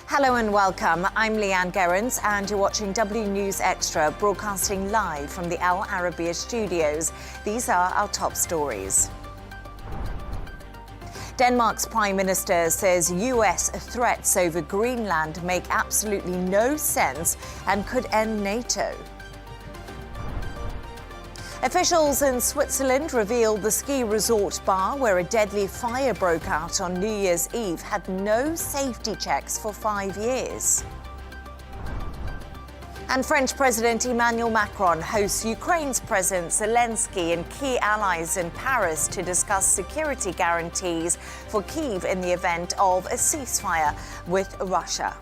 Hello and welcome. I'm Leigh-Ann Gerrans and you're watching W News Extra, broadcasting live from the Al Arabiya studios. These are our top stories. Denmark's Prime Minister says US threats over Greenland make absolutely no sense and could end NATO. Officials in Switzerland revealed the ski resort bar where a deadly fire broke out on New Year's Eve had no safety checks for 5 years. And French President Emmanuel Macron hosts Ukraine's President Zelenskyy and key allies in Paris to discuss security guarantees for Kyiv in the event of a ceasefire with Russia.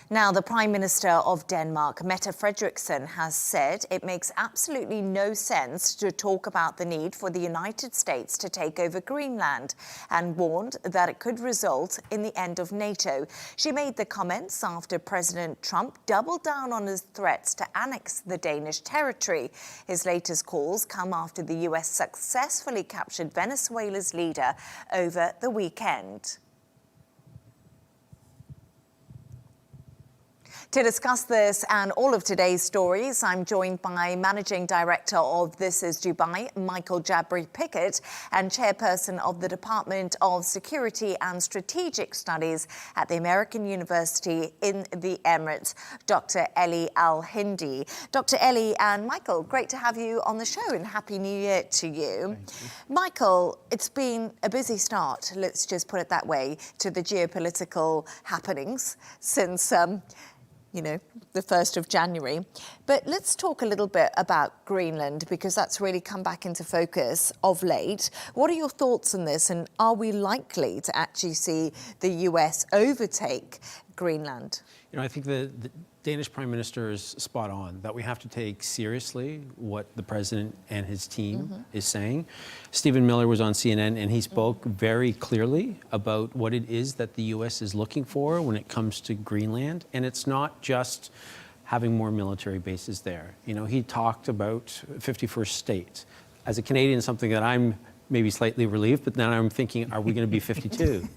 Now, the Prime Minister of Denmark, Mette Frederiksen, has said it makes absolutely no sense to talk about the need for the United States to take over Greenland and warned that it could result in the end of NATO. She made the comments after President Trump doubled down on his threats to annex the Danish territory. His latest calls come after the US successfully captured Venezuela's leader over the weekend. To discuss this and all of today's stories, I'm joined by Managing Director of This Is Dubai, Michael Jabri Pickett, and Chairperson of the Department of Security and Strategic Studies at the American University in the Emirates, Dr. Elie Al Hindy. Dr. Elie and Michael, great to have you on the show and Happy New Year to you. Thank you. Michael, it's been a busy start, let's just put it that way, to the geopolitical happenings since the 1st of January. But let's talk a little bit about Greenland, because that's really come back into focus of late. What are your thoughts on this, and are we likely to actually see the US overtake Greenland? I think the Danish Prime Minister is spot on, that we have to take seriously what the President and his team is saying. Stephen Miller was on CNN and he spoke very clearly about what it is that the US is looking for when it comes to Greenland. And it's not just having more military bases there. He talked about 51st state. As a Canadian, something that I'm maybe slightly relieved, but then I'm thinking, are we going to be 52?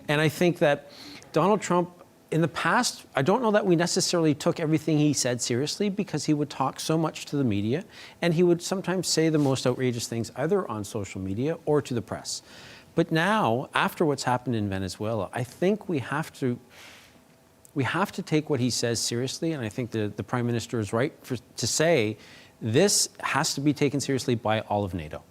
And I think that Donald Trump, in the past, I don't know that we necessarily took everything he said seriously, because he would talk so much to the media and he would sometimes say the most outrageous things either on social media or to the press. But now, after what's happened in Venezuela, I think we have to take what he says seriously, and I think the Prime Minister is right to say this has to be taken seriously by all of NATO.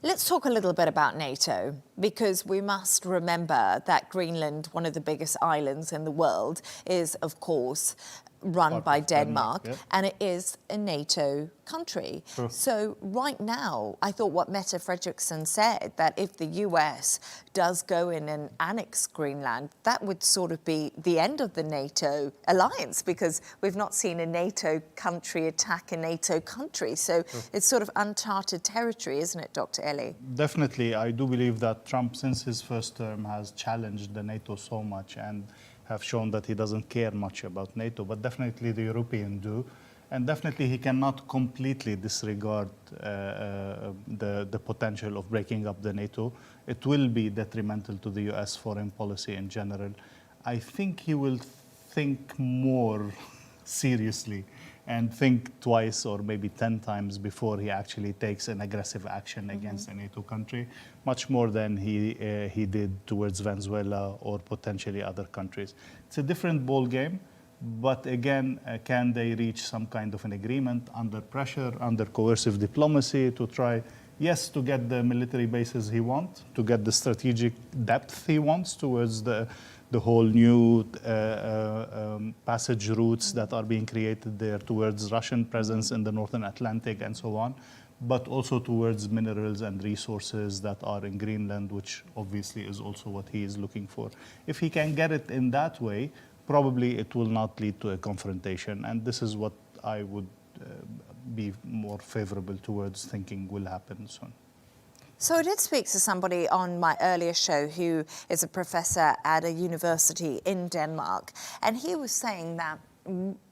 Let's talk a little bit about NATO, because we must remember that Greenland, one of the biggest islands in the world, is, of course, run by Denmark, and it is a NATO country. Sure. So right now, I thought what Mette Frederiksen said, that if the US does go in and annex Greenland, that would sort of be the end of the NATO alliance, because we've not seen a NATO country attack a NATO country. So it's sort of uncharted territory, isn't it, Dr. Elie? Definitely. I do believe that Trump, since his first term, has challenged the NATO so much and have shown that he doesn't care much about NATO, but definitely the Europeans do. And definitely he cannot completely disregard the potential of breaking up the NATO. It will be detrimental to the US foreign policy in general. I think he will think more seriously and think twice or maybe 10 times before he actually takes an aggressive action against a NATO country, much more than he did towards Venezuela or potentially other countries. It's a different ball game, but again, can they reach some kind of an agreement under pressure, under coercive diplomacy to try, yes, to get the military bases he wants, to get the strategic depth he wants towards the whole new passage routes that are being created there towards Russian presence in the Northern Atlantic and so on, but also towards minerals and resources that are in Greenland, which obviously is also what he is looking for. If he can get it in that way, probably it will not lead to a confrontation. And this is what I would be more favorable towards thinking will happen soon. So I did speak to somebody on my earlier show who is a professor at a university in Denmark, and he was saying that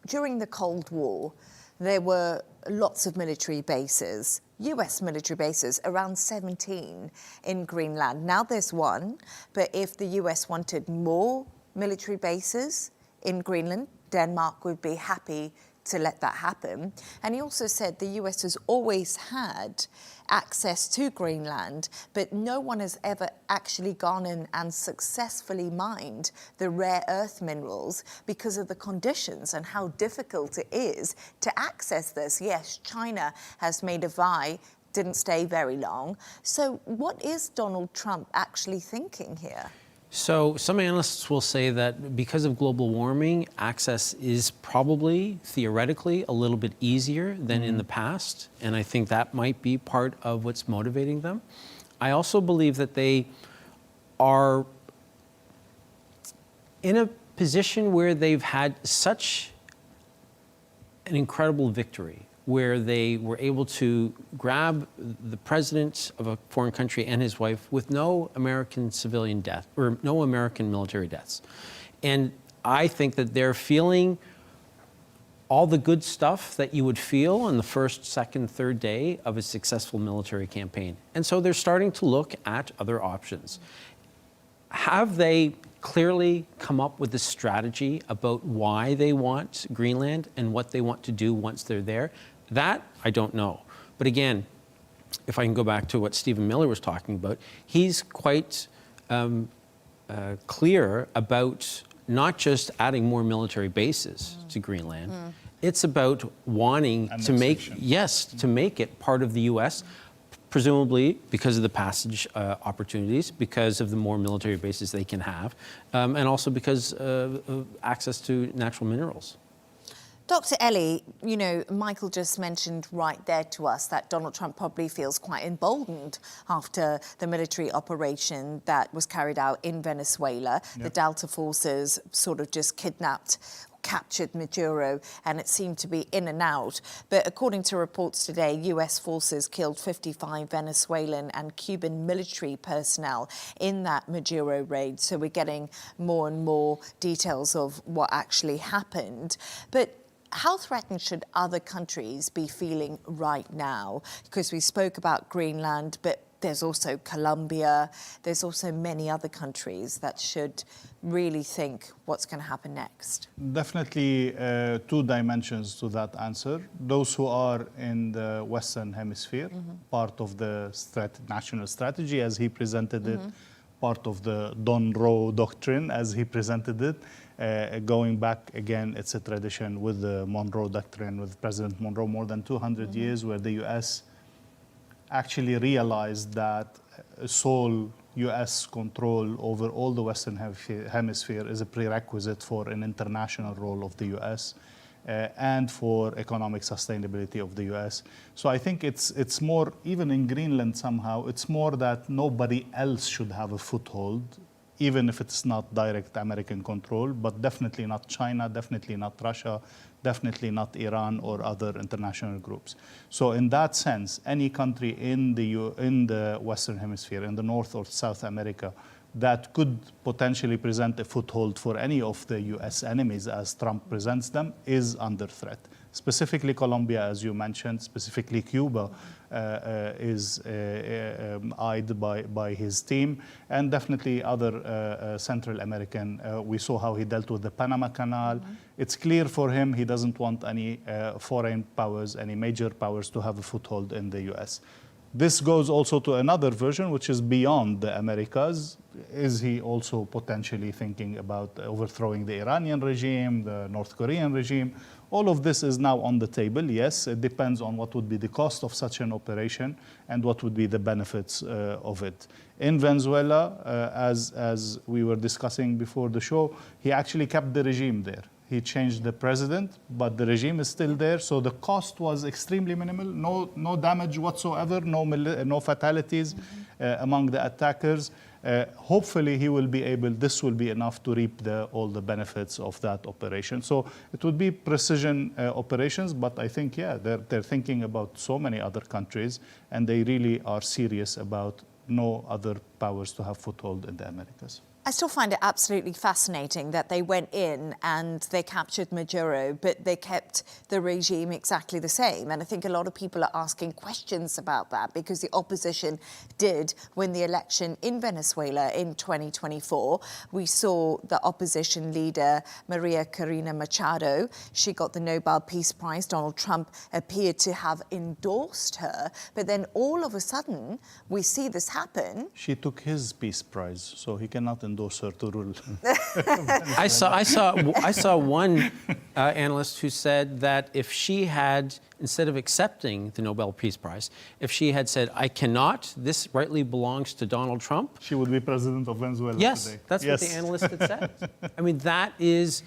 during the Cold War, there were lots of military bases, US military bases, around 17 in Greenland. Now there's one, but if the US wanted more military bases in Greenland, Denmark would be happy to let that happen. And he also said the US has always had access to Greenland, but no one has ever actually gone in and successfully mined the rare earth minerals because of the conditions and how difficult it is to access this. Yes, China has made a vie, didn't stay very long. So what is Donald Trump actually thinking here? So some analysts will say that because of global warming, access is probably theoretically a little bit easier than in the past. And I think that might be part of what's motivating them. I also believe that they are in a position where they've had such an incredible victory, where they were able to grab the president of a foreign country and his wife with no American civilian death or no American military deaths. And I think that they're feeling all the good stuff that you would feel on the first, second, third day of a successful military campaign. And so they're starting to look at other options. Have they clearly come up with a strategy about why they want Greenland and what they want to do once they're there? That, I don't know. But again, if I can go back to what Stephen Miller was talking about, he's quite clear about not just adding more military bases to Greenland. It's about wanting to make, to make it part of the US, presumably because of the passage opportunities, because of the more military bases they can have, and also because of access to natural minerals. Dr. Elie, you know, Michael just mentioned right there to us that Donald Trump probably feels quite emboldened after the military operation that was carried out in Venezuela. Yep. The Delta forces sort of just captured Maduro, and it seemed to be in and out. But according to reports today, US forces killed 55 Venezuelan and Cuban military personnel in that Maduro raid. So we're getting more and more details of what actually happened. But how threatened should other countries be feeling right now? Because we spoke about Greenland, but there's also Colombia. There's also many other countries that should really think what's going to happen next. Definitely two dimensions to that answer. Those who are in the Western Hemisphere, part of the national strategy as he presented it, part of the Don Roe doctrine as he presented it. Going back again, it's a tradition with the Monroe Doctrine, with President Monroe, more than 200 years, where the US actually realized that sole US control over all the Western Hemisphere is a prerequisite for an international role of the US and for economic sustainability of the US. So I think it's more, even in Greenland somehow, it's more that nobody else should have a foothold, even if it's not direct American control, but definitely not China, definitely not Russia, definitely not Iran or other international groups. So in that sense, any country in the Western Hemisphere, in the North or South America, that could potentially present a foothold for any of the US enemies as Trump presents them is under threat. Specifically Colombia, as you mentioned, specifically Cuba is eyed by his team, and definitely other Central American. We saw how he dealt with the Panama Canal. It's clear for him he doesn't want any foreign powers, any major powers to have a foothold in the US. This goes also to another version, which is beyond the Americas. Is he also potentially thinking about overthrowing the Iranian regime, the North Korean regime? All of this is now on the table, yes. It depends on what would be the cost of such an operation and what would be the benefits of it. In Venezuela, as we were discussing before the show, he actually kept the regime there. He changed the president, but the regime is still there. So the cost was extremely minimal, no damage whatsoever, no fatalities among the attackers. Hopefully he will be able, this will be enough to reap all the benefits of that operation. So it would be precision operations, but I think, yeah, they're thinking about so many other countries, and they really are serious about no other powers to have foothold in the Americas. I still find it absolutely fascinating that they went in and they captured Maduro, but they kept the regime exactly the same. And I think a lot of people are asking questions about that because the opposition did win the election in Venezuela in 2024. We saw the opposition leader, Maria Corina Machado. She got the Nobel Peace Prize. Donald Trump appeared to have endorsed her. But then all of a sudden, we see this happen. She took his Peace Prize, so he cannot endorse her to rule. I saw one analyst who said that if she had, instead of accepting the Nobel Peace Prize, if she had said, I cannot, this rightly belongs to Donald Trump. She would be president of Venezuela today. That's what the analyst had said. I mean, that is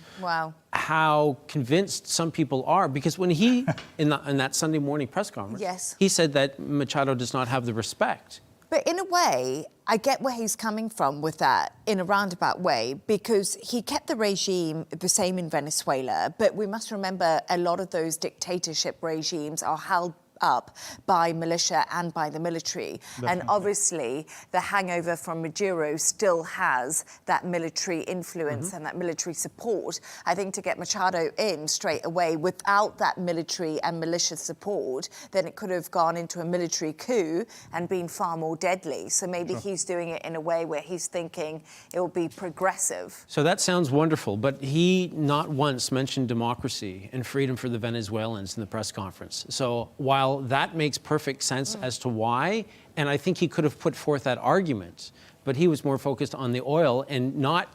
how convinced some people are. Because when he, in that Sunday morning press conference, he said that Machado does not have the respect. But in a way, I get where he's coming from with that in a roundabout way, because he kept the regime the same in Venezuela. But we must remember a lot of those dictatorship regimes are held up by militia and by the military. Definitely. And obviously, the hangover from Maduro still has that military influence and that military support. I think to get Machado in straight away without that military and militia support, then it could have gone into a military coup and been far more deadly. So maybe he's doing it in a way where he's thinking it will be progressive. So that sounds wonderful, but he not once mentioned democracy and freedom for the Venezuelans in the press conference. So while that makes perfect sense as to why, and I think he could have put forth that argument, but he was more focused on the oil and not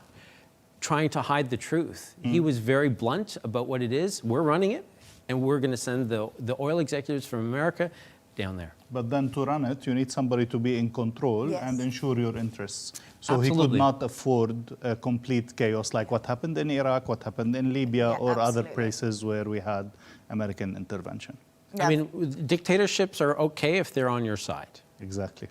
trying to hide the truth. He was very blunt about what it is. We're running it, and we're going to send the oil executives from America down there. But then to run it, you need somebody to be in control and ensure your interests. So Absolutely. He could not afford a complete chaos like what happened in Iraq, what happened in Libya, or other places where we had American intervention. I mean, dictatorships are okay if they're on your side. Exactly.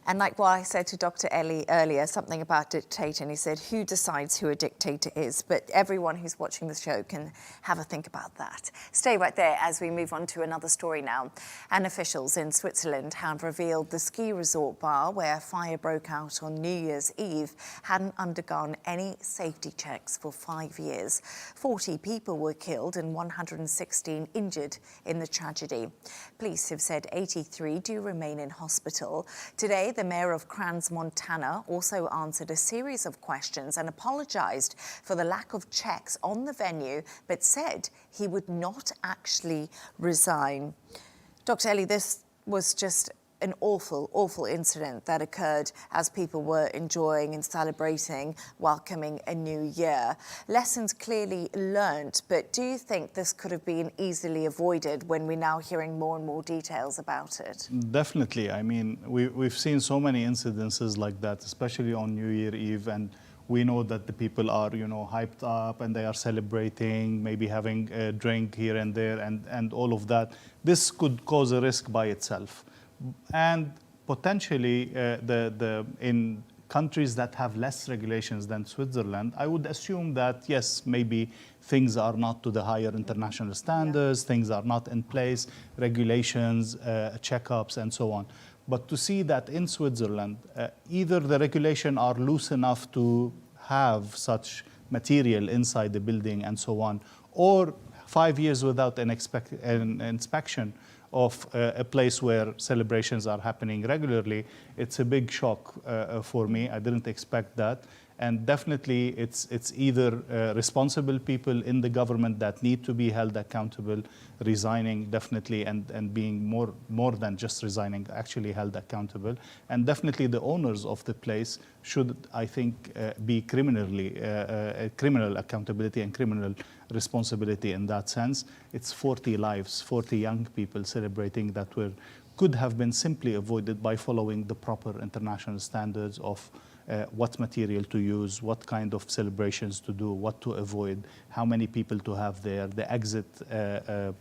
And like what I said to Dr. Elie earlier, something about dictator, and he said, who decides who a dictator is? But everyone who's watching the show can have a think about that. Stay right there as we move on to another story now. And officials in Switzerland have revealed the ski resort bar where a fire broke out on New Year's Eve hadn't undergone any safety checks for 5 years. 40 people were killed and 116 injured in the tragedy. Police have said 83 do remain in hospital. Today, the mayor of Crans, Montana, also answered a series of questions and apologized for the lack of checks on the venue, but said he would not actually resign. Dr. Elie, this was just an awful, awful incident that occurred as people were enjoying and celebrating, welcoming a new year. Lessons clearly learnt, but do you think this could have been easily avoided when we're now hearing more and more details about it? Definitely. I mean, we've seen so many incidences like that, especially on New Year Eve, and we know that the people are, hyped up and they are celebrating, maybe having a drink here and there and all of that. This could cause a risk by itself. And potentially, in countries that have less regulations than Switzerland, I would assume that, yes, maybe things are not to the higher international standards, things are not in place, regulations, checkups, and so on. But to see that in Switzerland, either the regulation are loose enough to have such material inside the building and so on, or 5 years without an inspection of a place where celebrations are happening regularly, it's a big shock for me. I didn't expect that. And definitely it's either responsible people in the government that need to be held accountable, resigning definitely, and being more than just resigning, actually held accountable. And definitely the owners of the place should, I think, be criminal accountability and criminal responsibility in that sense. It's 40 lives, 40 young people celebrating that could have been simply avoided by following the proper international standards of what material to use, what kind of celebrations to do, what to avoid, how many people to have there, the exit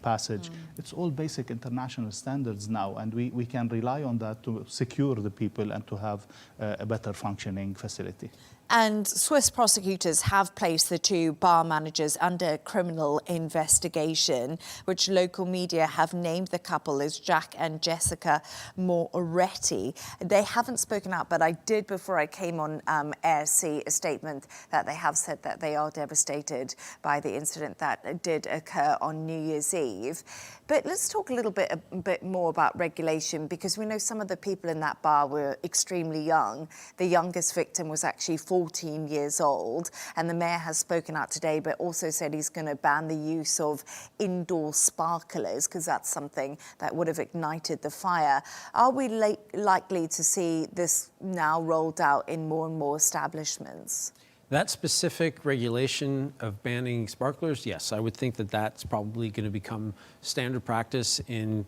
passage. It's all basic international standards now, and we can rely on that to secure the people and to have a better functioning facility. And Swiss prosecutors have placed the two bar managers under criminal investigation, which local media have named the couple as Jack and Jessica Moretti. They haven't spoken out, but I did, before I came came on air, see a statement that they have said that they are devastated by the incident that did occur on New Year's Eve. But let's talk a bit more about regulation, because we know some of the people in that bar were extremely young. The youngest victim was actually 14 years old, and the mayor has spoken out today, but also said he's going to ban the use of indoor sparklers, because that's something that would have ignited the fire. Are we likely to see this now rolled out in more and more establishments? That specific regulation of banning sparklers, yes, I would think that that's probably going to become standard practice in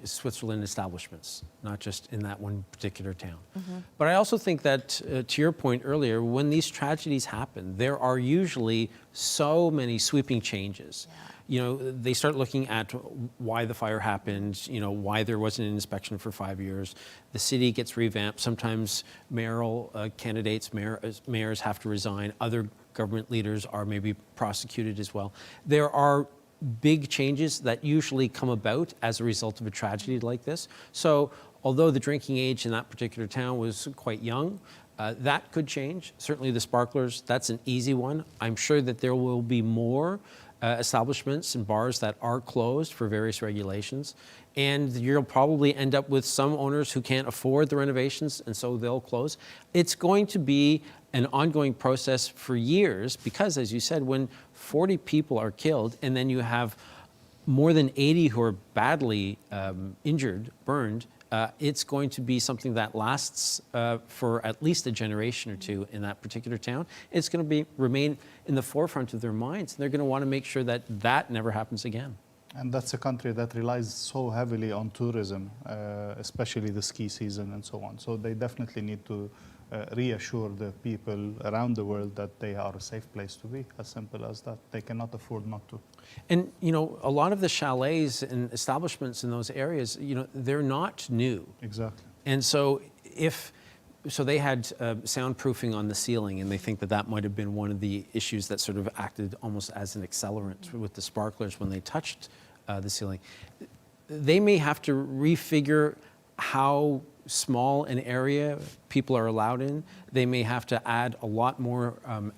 Switzerland establishments, not just in that one particular town. But I also think that, to your point earlier, when these tragedies happen, there are usually so many sweeping changes. You know, they start looking at why the fire happened, you know, why there wasn't an inspection for 5 years. The city gets revamped. Sometimes mayoral mayors have to resign. Other government leaders are maybe prosecuted as well. There are big changes that usually come about as a result of a tragedy like this. So although the drinking age in that particular town was quite young, that could change. Certainly the sparklers, that's an easy one. I'm sure that there will be more establishments and bars that are closed for various regulations. And you'll probably end up with some owners who can't afford the renovations, and so they'll close. It's going to be an ongoing process for years because, as you said, when 40 people are killed and then you have more than 80 who are badly injured, burned, it's going to be something that lasts for at least a generation or two in that particular town. It's going to remain in the forefront of their minds. They're going to want to make sure that that never happens again. And that's a country that relies so heavily on tourism, especially the ski season and so on. So they definitely need to reassure the people around the world that they are a safe place to be, as simple as that. They cannot afford not to. And, you know, a lot of the chalets and establishments in those areas, you know, they're not new. Exactly. And so so they had soundproofing on the ceiling, and they think that that might have been one of the issues that sort of acted almost as an accelerant with the sparklers when they touched the ceiling. They may have to refigure how small an area people are allowed in. They may have to add a lot more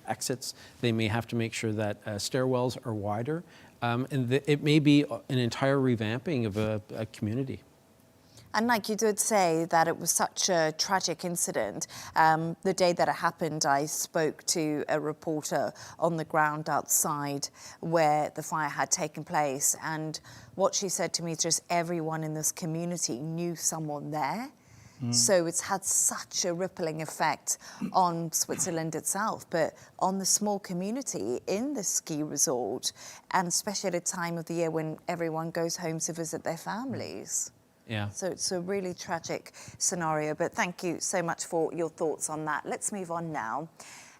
exits. They may have to make sure that stairwells are wider. And it may be an entire revamping of a community. And like you did say that it was such a tragic incident. The day that it happened, I spoke to a reporter on the ground outside where the fire had taken place. And what she said to me is just everyone in this community knew someone there. So it's had such a rippling effect on Switzerland itself, but on the small community in the ski resort, and especially at a time of the year when everyone goes home to visit their families. Yeah. So it's a really tragic scenario, but thank you so much for your thoughts on that. Let's move on now.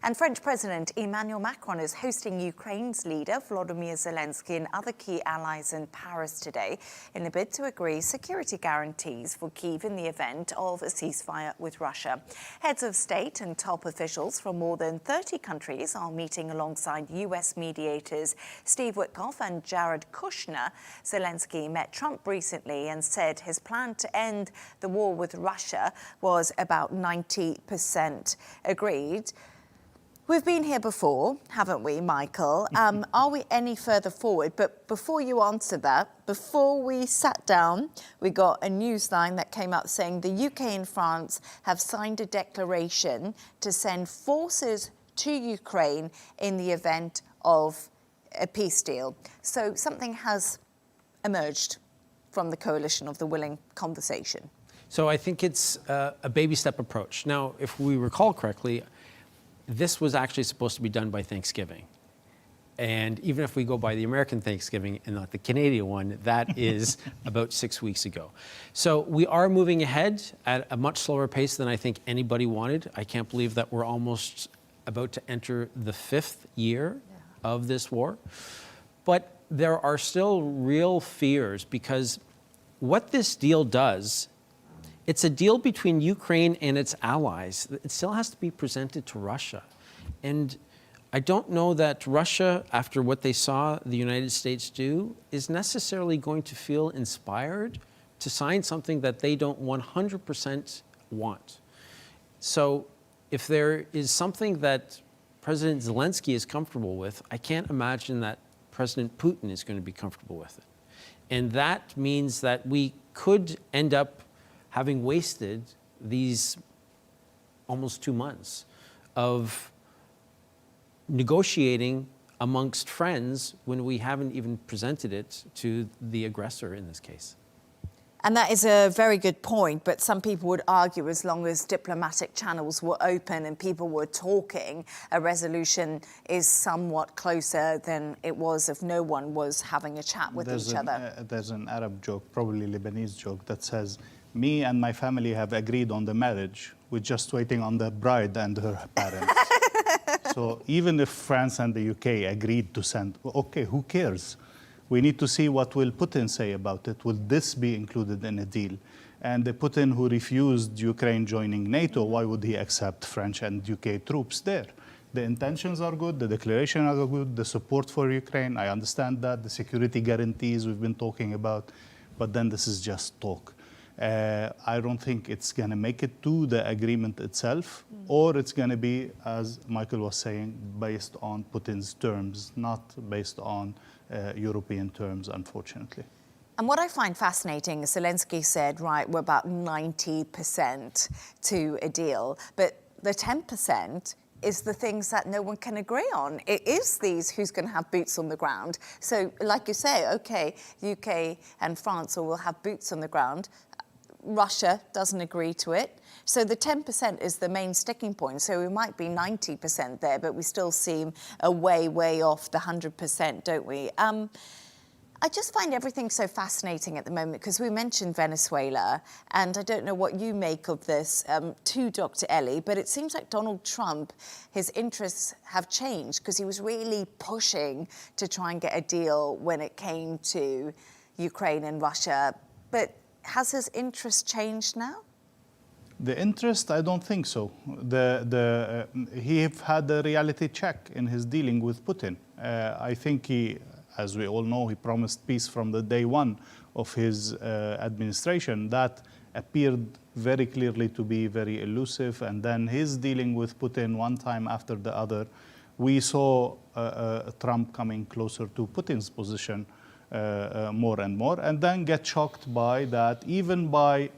And French President Emmanuel Macron is hosting Ukraine's leader, Volodymyr Zelenskyy, and other key allies in Paris today in a bid to agree security guarantees for Kyiv in the event of a ceasefire with Russia. Heads of state and top officials from more than 30 countries are meeting alongside US mediators Steve Witkoff and Jared Kushner. Zelenskyy met Trump recently and said his plan to end the war with Russia was about 90% agreed. We've been here before, haven't we, Michael? Are we any further forward? But before you answer that, before we sat down, we got a news line that came out saying the UK and France have signed a declaration to send forces to Ukraine in the event of a peace deal. So something has emerged from the coalition of the willing conversation. So I think it's a baby step approach. Now, if we recall correctly, this was actually supposed to be done by Thanksgiving. And even if we go by the American Thanksgiving and not the Canadian one, that is about 6 weeks ago. So we are moving ahead at a much slower pace than I think anybody wanted. I can't believe that we're almost about to enter the 5th year of this war. But there are still real fears because what this deal does, it's a deal between Ukraine and its allies. It still has to be presented to Russia. And I don't know that Russia, after what they saw the United States do, is necessarily going to feel inspired to sign something that they don't 100% want. So if there is something that President Zelenskyy is comfortable with, I can't imagine that President Putin is going to be comfortable with it. And that means that we could end up having wasted these almost 2 months of negotiating amongst friends when we haven't even presented it to the aggressor in this case. And that is a very good point, but some people would argue as long as diplomatic channels were open and people were talking, a resolution is somewhat closer than it was if no one was having a chat with each other. There's an Arab joke, probably Lebanese joke, that says, me and my family have agreed on the marriage. We're just waiting on the bride and her parents. So even if France and the UK agreed to send, okay, who cares? We need to see what will Putin say about it. Will this be included in a deal? And the Putin who refused Ukraine joining NATO, why would he accept French and UK troops there? The intentions are good, the declaration are good, the support for Ukraine, I understand that, the security guarantees we've been talking about, but then this is just talk. I don't think it's going to make it to the agreement itself, or it's going to be, as Michael was saying, based on Putin's terms, not based on European terms, unfortunately. And what I find fascinating is Zelenskyy said, right, we're about 90% to a deal, but the 10% is the things that no one can agree on. It is these who's going to have boots on the ground. So like you say, okay, UK and France will have boots on the ground. Russia doesn't agree to it. So the 10% is the main sticking point. So we might be 90% there, but we still seem a way off the 100%, don't we? I just find everything so fascinating at the moment because we mentioned Venezuela, and I don't know what you make of this to Dr. Elie, but it seems like Donald Trump, his interests have changed because he was really pushing to try and get a deal when it came to Ukraine and Russia. But has his interest changed now? The interest, I don't think so. He had a reality check in his dealing with Putin. I think he, as we all know, he promised peace from the day one of his administration. That appeared very clearly to be very elusive. And then his dealing with Putin one time after the other, we saw Trump coming closer to Putin's position more and more, and then get shocked by that, even by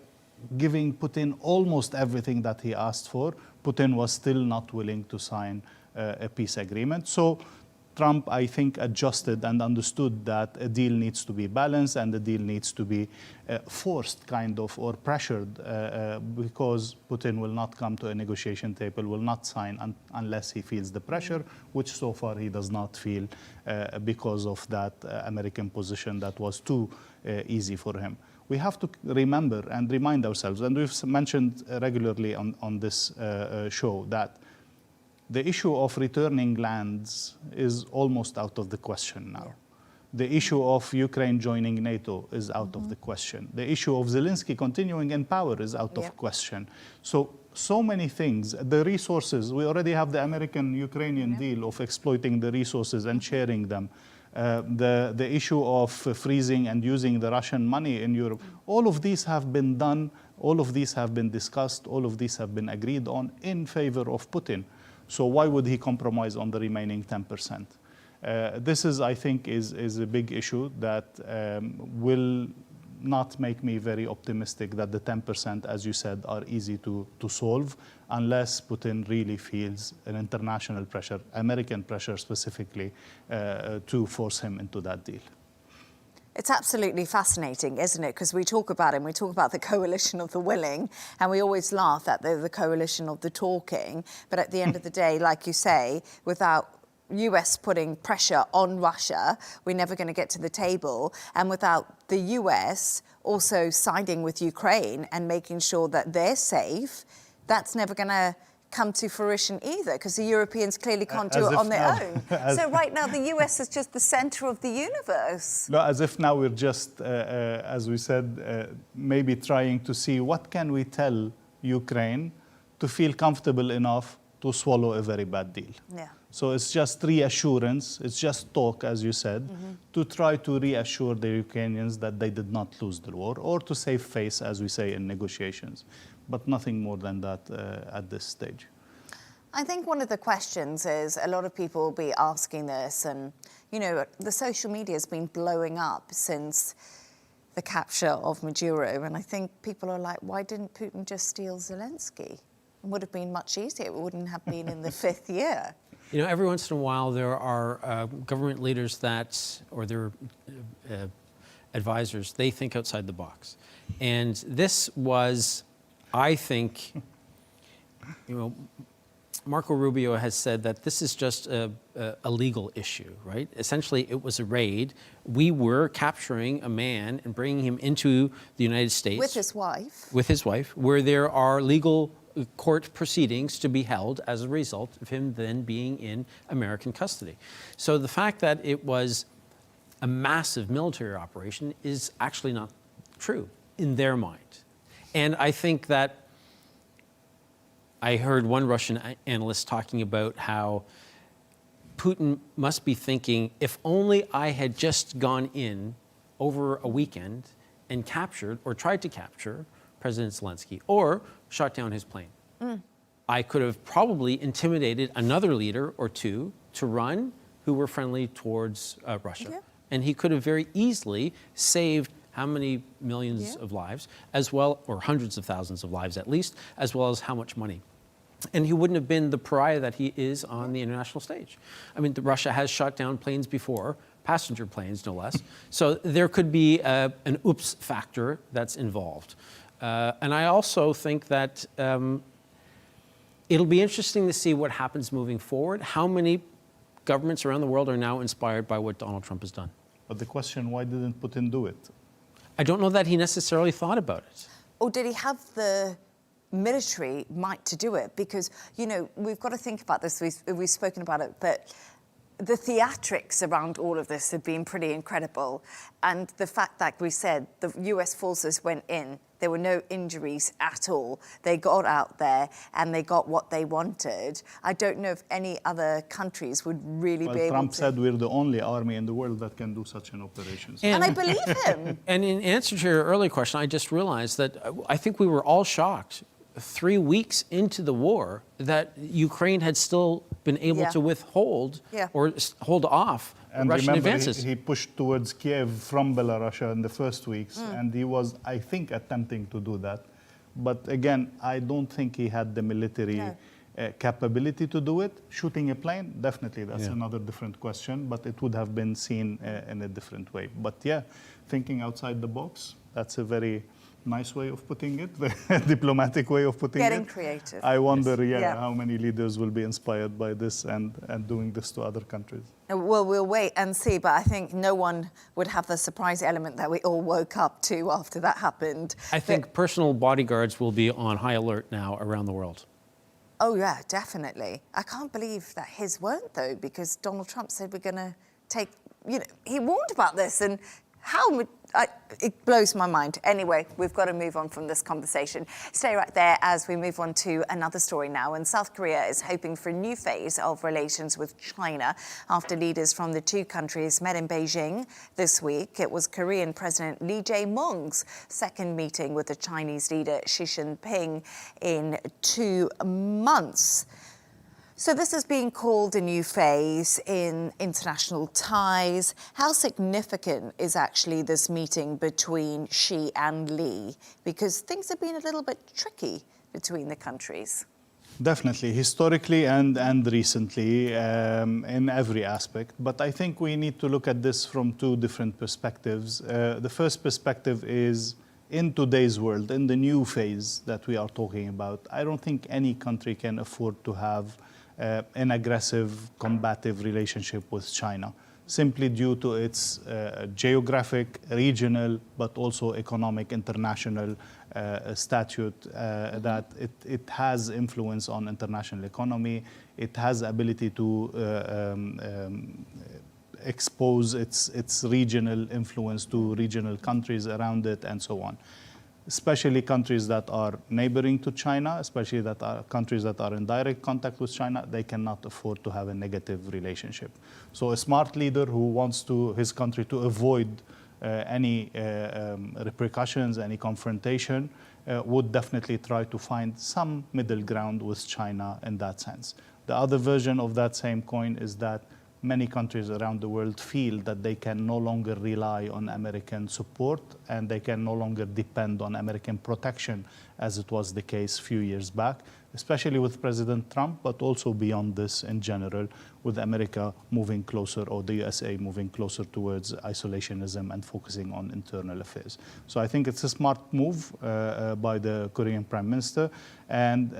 giving Putin almost everything that he asked for, Putin was still not willing to sign a peace agreement. So Trump, I think, adjusted and understood that a deal needs to be balanced and the deal needs to be forced, kind of, or pressured, because Putin will not come to a negotiation table, will not sign unless he feels the pressure, which so far he does not feel because of that American position that was too easy for him. We have to remember and remind ourselves, and we've mentioned regularly on this show, that the issue of returning lands is almost out of the question now. Yeah. The issue of Ukraine joining NATO is out of the question. The issue of Zelenskyy continuing in power is out of question. So many things. The resources, we already have the American-Ukrainian deal of exploiting the resources and sharing them. The issue of freezing and using the Russian money in Europe. All of these have been done, all of these have been discussed, all of these have been agreed on in favor of Putin. So why would he compromise on the remaining 10%? This is, I think, is a big issue that will not make me very optimistic that the 10%, as you said, are easy to solve, unless Putin really feels an international pressure, American pressure specifically, to force him into that deal. It's absolutely fascinating, isn't it? Because we talk about him, we talk about the coalition of the willing, and we always laugh that they're the coalition of the talking. But at the end of the day, like you say, without US putting pressure on Russia, we're never going to get to the table. And without the US also siding with Ukraine and making sure that they're safe, that's never going to come to fruition either, because the Europeans clearly can't do it on their own. So right now the US is just the center of the universe. No, as if now we're just, as we said, maybe trying to see what can we tell Ukraine to feel comfortable enough to swallow a very bad deal. Yeah. So it's just reassurance, it's just talk, as you said, to try to reassure the Ukrainians that they did not lose the war, or to save face, as we say in negotiations. But nothing more than that at this stage. I think one of the questions is a lot of people will be asking this, and you know, the social media has been blowing up since the capture of Maduro, and I think people are like, why didn't Putin just steal Zelenskyy? It would have been much easier. It wouldn't have been in the fifth year. You know, every once in a while there are government leaders that, or their advisors, they think outside the box. And this was, I think, you know, Marco Rubio has said that this is just a legal issue, right? Essentially, it was a raid. We were capturing a man and bringing him into the United States. With his wife. With his wife, where there are legal court proceedings to be held as a result of him then being in American custody. So the fact that it was a massive military operation is actually not true in their mind. And I think that I heard one Russian analyst talking about how Putin must be thinking, if only I had just gone in over a weekend and captured or tried to capture President Zelenskyy or shot down his plane. I could have probably intimidated another leader or two to run who were friendly towards Russia. Yeah. And he could have very easily saved how many millions of lives, as well, or hundreds of thousands of lives at least, as well as how much money. And he wouldn't have been the pariah that he is on the international stage. I mean, Russia has shot down planes before, passenger planes no less. So there could be an oops factor that's involved. And I also think that it'll be interesting to see what happens moving forward. How many governments around the world are now inspired by what Donald Trump has done? But the question, why didn't Putin do it? I don't know that he necessarily thought about it. Or did he have the military might to do it? Because, you know, we've got to think about this. We've spoken about it, but the theatrics around all of this have been pretty incredible. And the fact that we said the US forces went in, there were no injuries at all. They got out there and they got what they wanted. I don't know if any other countries would really be able Trump to. said we're the only army in the world that can do such an operation. And I believe him. And in answer to your earlier question, I just realized that I think we were all shocked 3 weeks into the war that Ukraine had still been able to withhold or hold off and Russian remember, advances. He pushed towards Kiev from Belarus in the first weeks, and he was, I think, attempting to do that. But again, I don't think he had the military capability to do it. Shooting a plane, definitely, that's another different question, but it would have been seen in a different way. But yeah, thinking outside the box, that's a very nice way of putting it, the diplomatic way of putting it. Getting creative. I wonder, how many leaders will be inspired by this and doing this to other countries. Well, we'll wait and see, but I think no one would have the surprise element that we all woke up to after that happened. I think personal bodyguards will be on high alert now around the world. Oh, yeah, definitely. I can't believe that his weren't, though, because Donald Trump said we're going to take, you know, he warned about this, and it blows my mind. Anyway, we've got to move on from this conversation. Stay right there as we move on to another story now. And South Korea is hoping for a new phase of relations with China after leaders from the two countries met in Beijing this week. It was Korean President Lee Jae-myung's second meeting with the Chinese leader Xi Jinping in 2 months. So this is being called a new phase in international ties. How significant is actually this meeting between Xi and Lee? Because things have been a little bit tricky between the countries. Definitely, historically and recently, in every aspect. But I think we need to look at this from two different perspectives. The first perspective is, in today's world, in the new phase that we are talking about, I don't think any country can afford to have an aggressive, combative relationship with China, simply due to its geographic, regional, but also economic, international statute, that it has influence on international economy. It has ability to expose its regional influence to regional countries around it, and so on. Especially countries that are neighboring to China, especially countries that are in direct contact with China, they cannot afford to have a negative relationship. So a smart leader who wants his country to avoid any repercussions, any confrontation, would definitely try to find some middle ground with China in that sense. The other version of that same coin is that many countries around the world feel that they can no longer rely on American support and they can no longer depend on American protection as it was the case a few years back, especially with President Trump, but also beyond this in general, with America moving closer, or the USA moving closer towards isolationism and focusing on internal affairs. So I think it's a smart move by the Korean Prime Minister. And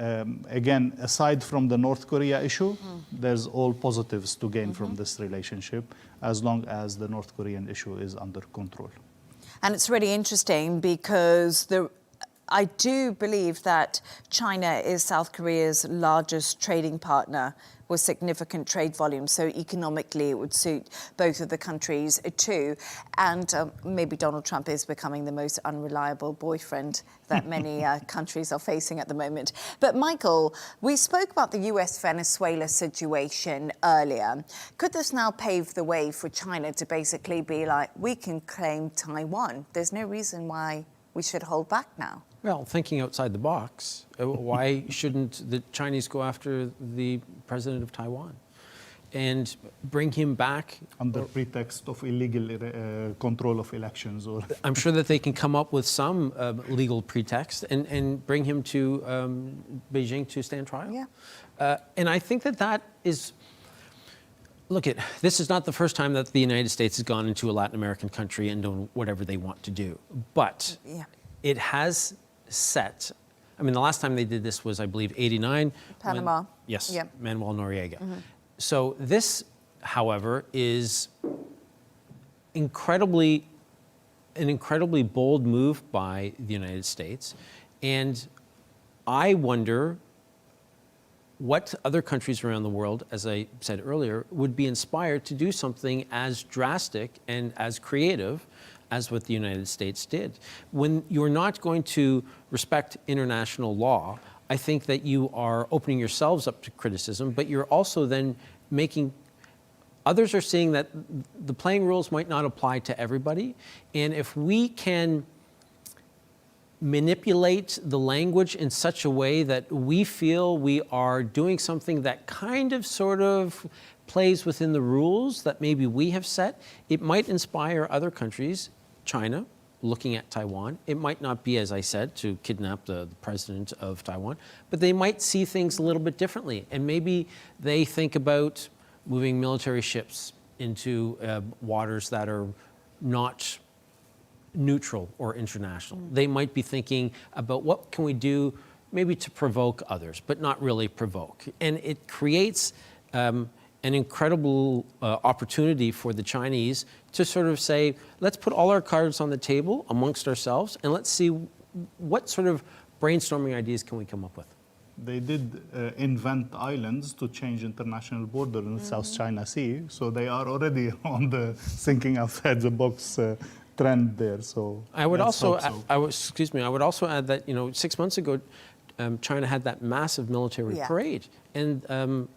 again, aside from the North Korea issue, there's all positives to gain from this relationship, as long as the North Korean issue is under control. And it's really interesting because I do believe that China is South Korea's largest trading partner with significant trade volume. So economically, it would suit both of the countries too. And maybe Donald Trump is becoming the most unreliable boyfriend that many countries are facing at the moment. But Michael, we spoke about the US-Venezuela situation earlier. Could this now pave the way for China to basically be like, we can claim Taiwan? There's no reason why we should hold back now. Well, thinking outside the box, why shouldn't the Chinese go after the president of Taiwan and bring him back? Under pretext of illegal control of elections. Or I'm sure that they can come up with some legal pretext and bring him to Beijing to stand trial. Yeah. And I think that is... Look, this is not the first time that the United States has gone into a Latin American country and done whatever they want to do. But it has set, I mean, the last time they did this was, I believe, 89. Panama. Yes, Yep. Manuel Noriega. So this, however, is an incredibly bold move by the United States. And I wonder what other countries around the world, as I said earlier, would be inspired to do something as drastic and as creative as what the United States did. When you're not going to respect international law, I think that you are opening yourselves up to criticism, but you're also then making... Others are seeing that the playing rules might not apply to everybody, and if we can manipulate the language in such a way that we feel we are doing something that kind of sort of plays within the rules that maybe we have set, it might inspire other countries, China, looking at Taiwan. It might not be, as I said, to kidnap the president of Taiwan, but they might see things a little bit differently. And maybe they think about moving military ships into waters that are not neutral or international. They might be thinking about what can we do maybe to provoke others, but not really provoke. And it creates an incredible opportunity for the Chinese to sort of say, let's put all our cards on the table amongst ourselves and let's see what sort of brainstorming ideas can we come up with. they did invent islands to change international border in the South China Sea, so they are already on the thinking outside the box trend there. So I would also, so. I would also add that 6 months ago, China had that massive military parade, and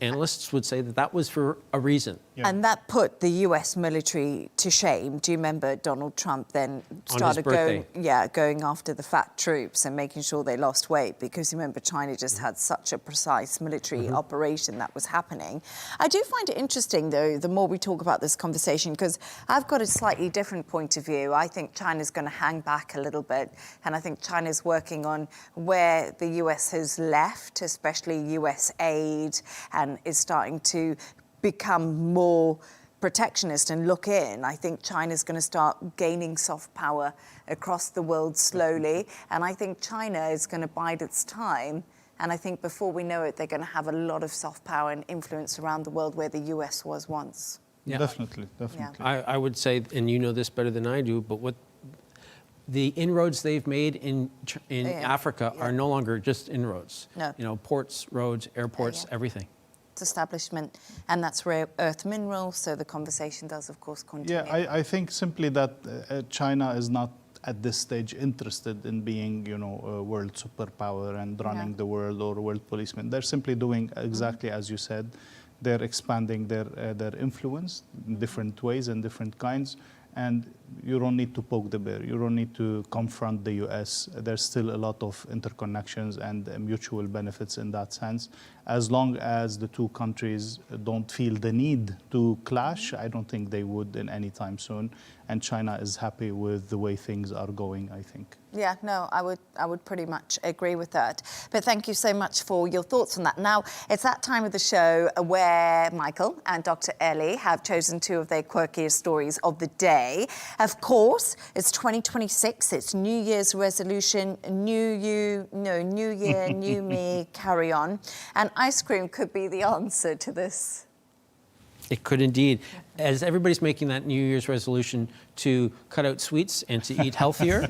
analysts would say that that was for a reason. Yeah. And that put the US military to shame. Do you remember Donald Trump then started going after the fat troops and making sure they lost weight? Because remember, China just had such a precise military operation that was happening. I do find it interesting, though, the more we talk about this conversation, because I've got a slightly different point of view. I think China's going to hang back a little bit, and I think China's working on where the US has left, especially US aid, and is starting to become more protectionist and look in. I think China's going to start gaining soft power across the world slowly, and I think China is going to bide its time, and I think before we know it, they're going to have a lot of soft power and influence around the world where the US was once. Yeah. Definitely. Yeah. I would say, and you know this better than I do, but what the inroads they've made in Africa are no longer just inroads. No. Ports, roads, airports, everything. Establishment, and that's rare earth minerals, so the conversation does, of course, continue. Yeah, I think simply that China is not at this stage interested in being, a world superpower and running the world or world policeman. They're simply doing exactly as you said. They're expanding their influence in different ways and different kinds. And you don't need to poke the bear. You don't need to confront the US. There's still a lot of interconnections and mutual benefits in that sense. As long as the two countries don't feel the need to clash, I don't think they would in any time soon. And China is happy with the way things are going, I think. Yeah, no, I would pretty much agree with that. But thank you so much for your thoughts on that. Now, it's that time of the show where Michael and Dr. Elie have chosen two of their quirkiest stories of the day. Of course, it's 2026, it's New Year's resolution, new year, new me, carry on. And ice cream could be the answer to this. It could indeed. As everybody's making that New Year's resolution to cut out sweets and to eat healthier,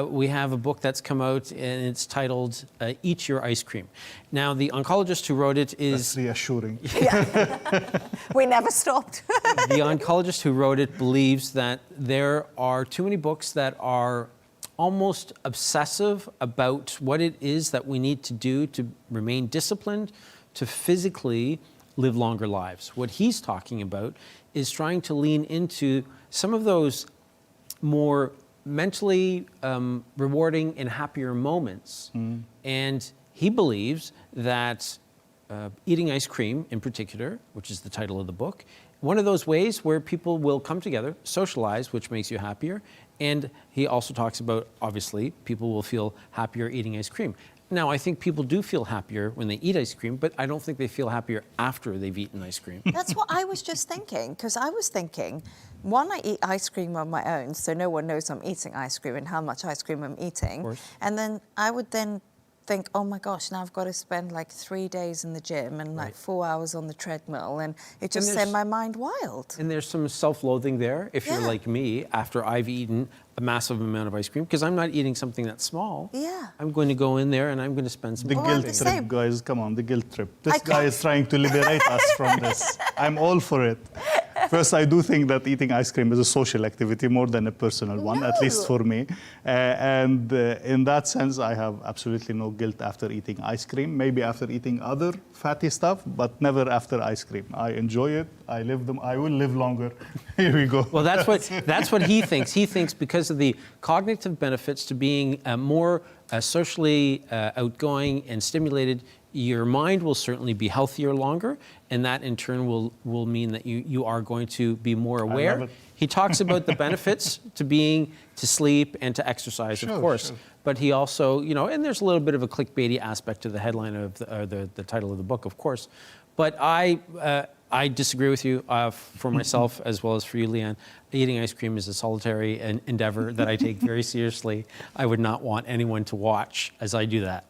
we have a book that's come out and it's titled Eat Your Ice Cream. Now, the oncologist who wrote it is... That's reassuring. Yeah. We never stopped. The oncologist who wrote it believes that there are too many books that are almost obsessive about what it is that we need to do to remain disciplined, to physically live longer lives. What he's talking about is trying to lean into some of those more mentally rewarding and happier moments. And he believes that eating ice cream in particular, which is the title of the book, one of those ways where people will come together, socialize, which makes you happier. And he also talks about, obviously, people will feel happier eating ice cream. Now, I think people do feel happier when they eat ice cream, but I don't think they feel happier after they've eaten ice cream. That's what I was just thinking, because I was thinking, one, I eat ice cream on my own, so no one knows I'm eating ice cream and how much ice cream I'm eating. Of course. And then I would then think, oh my gosh, now I've got to spend like 3 days in the gym and like 4 hours on the treadmill, and it just sent my mind wild. And there's some self-loathing there, if you're like me, after I've eaten a massive amount of ice cream, because I'm not eating something that's small. Yeah. I'm going to go in there and I'm going to spend some The time. guilt the trip, same. guys, come on, the guilt trip. This guy is trying to liberate us from this. I'm all for it. First, I do think that eating ice cream is a social activity more than a personal one, at least for me. And in that sense, I have absolutely no guilt after eating ice cream. Maybe after eating other fatty stuff, but never after ice cream. I enjoy it. I will live longer. Here we go. Well, that's what he thinks. He thinks because of the cognitive benefits to being more socially outgoing and stimulated, your mind will certainly be healthier longer, and that in turn will mean that you are going to be more aware. He talks about the benefits to sleep and to exercise, of course. Sure. But he also, and there's a little bit of a clickbaity aspect to the headline of the title of the book, of course. But I disagree with you for myself as well as for you, Leigh-Ann. Eating ice cream is a solitary endeavor that I take very seriously. I would not want anyone to watch as I do that.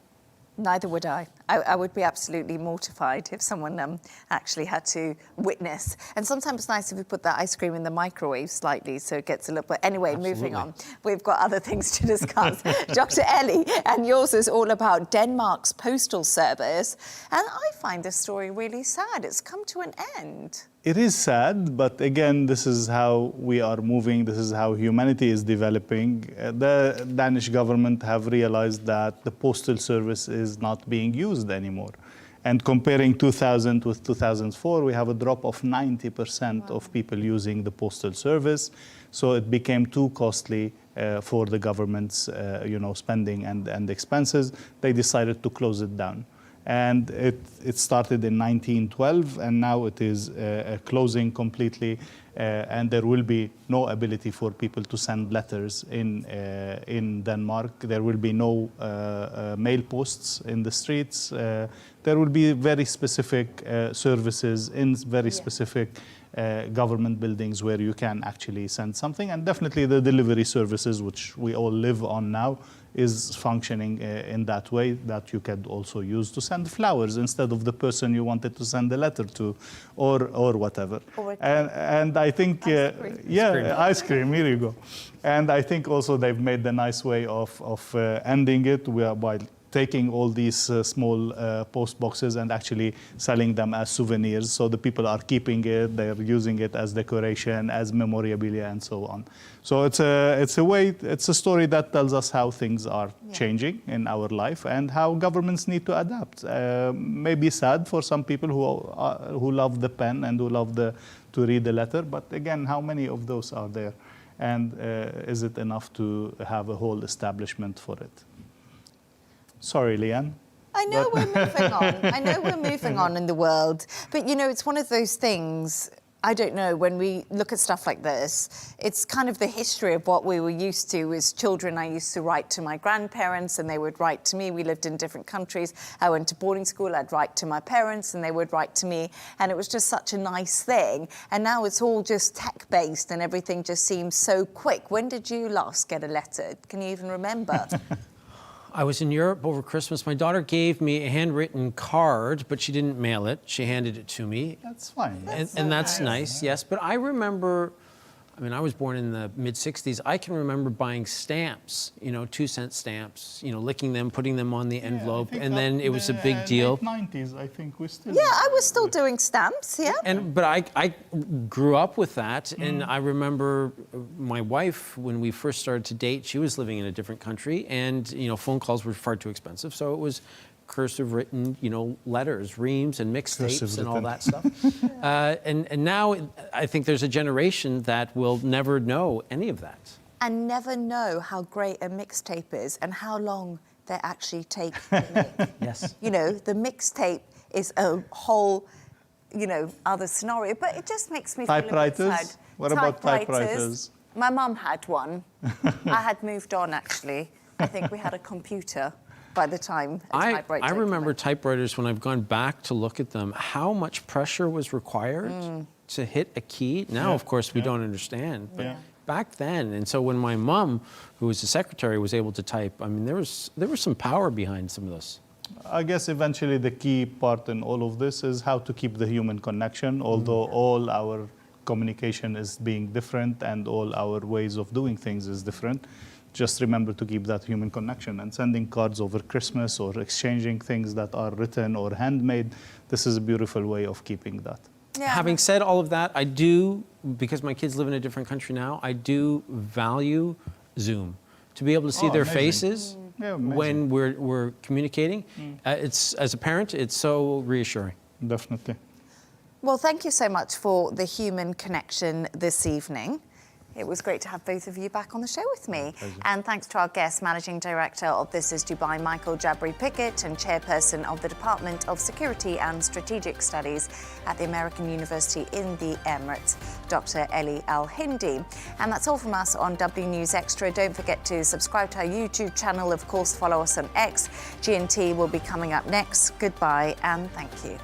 Neither would I. I would be absolutely mortified if someone actually had to witness. And sometimes it's nice if you put that ice cream in the microwave slightly so it gets a little bit... Anyway, moving on. We've got other things to discuss. Dr. Elie, and yours is all about Denmark's postal service. And I find this story really sad. It's come to an end. It is sad, but again, this is how we are moving. This is how humanity is developing. The Danish government have realized that the postal service is not being used anymore. And comparing 2000 with 2004, we have a drop of 90% of people using the postal service. So it became too costly for the government's spending and expenses. They decided to close it down. And it started in 1912, and now it is closing completely, and there will be no ability for people to send letters in Denmark. There will be no mail posts in the streets. There will be very specific services in very specific government buildings where you can actually send something, and definitely the delivery services, which we all live on now, is functioning in that way, that you could also use to send flowers instead of the person you wanted to send a letter to, or whatever. And I think, ice cream, here you go. And I think also they've made the nice way of ending it, by taking all these small post boxes and actually selling them as souvenirs. So the people are keeping it, they're using it as decoration, as memorabilia, and so on. So it's a story that tells us how things are changing in our life and how governments need to adapt. Maybe sad for some people who love the pen and who love to read the letter, but again, how many of those are there? And is it enough to have a whole establishment for it? Sorry, Leigh-Ann. I know we're moving on. I know we're moving on in the world. But, you know, it's one of those things, I don't know, when we look at stuff like this, it's kind of the history of what we were used to as children. I used to write to my grandparents and they would write to me. We lived in different countries. I went to boarding school. I'd write to my parents and they would write to me. And it was just such a nice thing. And now it's all just tech-based and everything just seems so quick. When did you last get a letter? Can you even remember? I was in Europe over Christmas. My daughter gave me a handwritten card, but she didn't mail it. She handed it to me. That's fine. And that's nice, yes. But I remember, I mean, I was born in the mid-'60s. I can remember buying stamps, you know, 2-cent stamps, you know, licking them, putting them on the envelope, and then it was a big deal. Late 90s, I think we still. Yeah, I was still doing stamps, yeah. But I grew up with that, and I remember my wife, when we first started to date, she was living in a different country, and, you know, phone calls were far too expensive, so it was cursive written, you know, letters, reams and mixtapes and all that stuff. And now I think there's a generation that will never know any of that. And never know how great a mixtape is and how long they actually take to make. Yes. You know, the mixtape is a whole, you know, other scenario, but it just makes me feel a bit Typewriters? sad. What about typewriters? My mum had one. I had moved on, actually. I think we had a computer by the time a typewriter I came remember out. typewriters, when I've gone back to look at them, how much pressure was required to hit a key. Now, of course, we don't understand, but back then. And so when my mom, who was the secretary, was able to type, I mean, there was some power behind some of this. I guess eventually the key part in all of this is how to keep the human connection, although all our communication is being different and all our ways of doing things is different. Just remember to keep that human connection, and sending cards over Christmas or exchanging things that are written or handmade. This is a beautiful way of keeping that. Yeah. Having said all of that, I do, because my kids live in a different country now, I do value Zoom. To be able to see their amazing. Faces when we're communicating, it's, as a parent, it's so reassuring. Definitely. Well, thank you so much for the human connection this evening. It was great to have both of you back on the show with me. And thanks to our guest, Managing Director of This Is Dubai, Michael Jabri Pickett, and Chairperson of the Department of Security and Strategic Studies at the American University in the Emirates, Dr. Elie Al Hindy. And that's all from us on W News Extra. Don't forget to subscribe to our YouTube channel. Of course, follow us on X. G&T will be coming up next. Goodbye and thank you.